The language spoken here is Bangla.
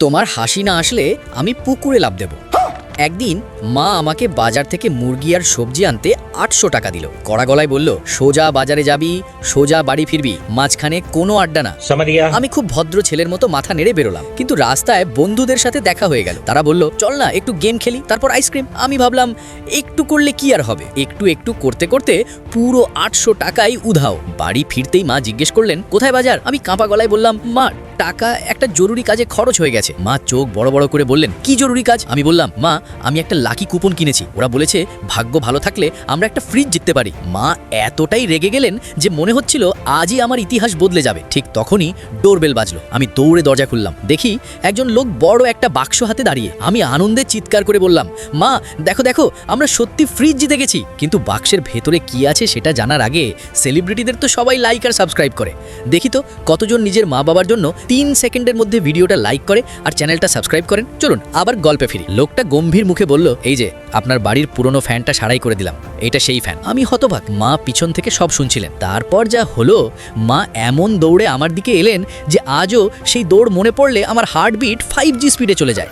তোমার হাসি না আসলে আমি পুকুরে লাফ দেব। একদিন মা আমাকে বাজার থেকে মুরগি আর সবজি আনতে ৮০০ টাকা দিল। কড়া গলায় বলল, সোজা বাজারে যাবি, সোজা বাড়ি ফিরবি, মাঝখানে কোনো আড্ডা না। আমি খুব ভদ্র ছেলের মতো মাথা নেড়ে বেরোলাম, কিন্তু রাস্তায় বন্ধুদের সাথে দেখা হয়ে গেল। তারা বলল, চল না একটু গেম খেলি, তারপর আইসক্রিম। আমি ভাবলাম একটু করলে কি আর হবে। একটু একটু করতে করতে পুরো ৮০০ টাকাই উধাও। বাড়ি ফিরতেই মা জিজ্ঞেস করলেন, কোথায় বাজার? আমি কাঁপা গলায় বললাম, মা টাকা একটা জরুরি কাজে খরচ হয়ে গেছে। মা চোখ বড় বড় করে বললেন, কি জরুরি কাজ? আমি বললাম, মা আমি একটা লাকি কুপন কিনেছি, ওরা বলেছে ভাগ্য ভালো থাকলে আমরা একটা ফ্রিজ জিততে পারি। মা এতটাই রেগে গেলেন যে মনে হচ্ছিল আজই আমার ইতিহাস বদলে যাবে। ঠিক তখনই ডোরবেল বাজলো। আমি দৌড়ে দরজা খুললাম, দেখি একজন লোক বড় একটা বাক্স হাতে দাঁড়িয়ে। আমি আনন্দে চিৎকার করে বললাম, মা দেখো দেখো, আমরা সত্যি ফ্রিজ জিতে গেছি। কিন্তু বাক্সের ভেতরে কি আছে সেটা জানার আগে সেলিব্রিটিদের তো সবাই লাইক আর সাবস্ক্রাইব করে। দেখি তো কতজন নিজের মা বাবার জন্য ৩ সেকেন্ডের মধ্যে ভিডিওটা লাইক করে আর চ্যানেলটা সাবস্ক্রাইব করেন। চলুন আবার গল্পে ফিরি। লোকটা গম্ভীর মুখে বলল, এই যে আপনার বাড়ির পুরনো ফ্যানটা সারাই করে দিলাম, এটা সেই ফ্যান। আমি হতবাক। মা পিছন থেকে সব শুনছিলেন। তারপর যা হলো, মা এমন দৌড়ে আমার দিকে এলেন যে আজও সেই দৌড় মনে পড়লে আমার হার্টবিট 5G স্পিডে চলে যায়।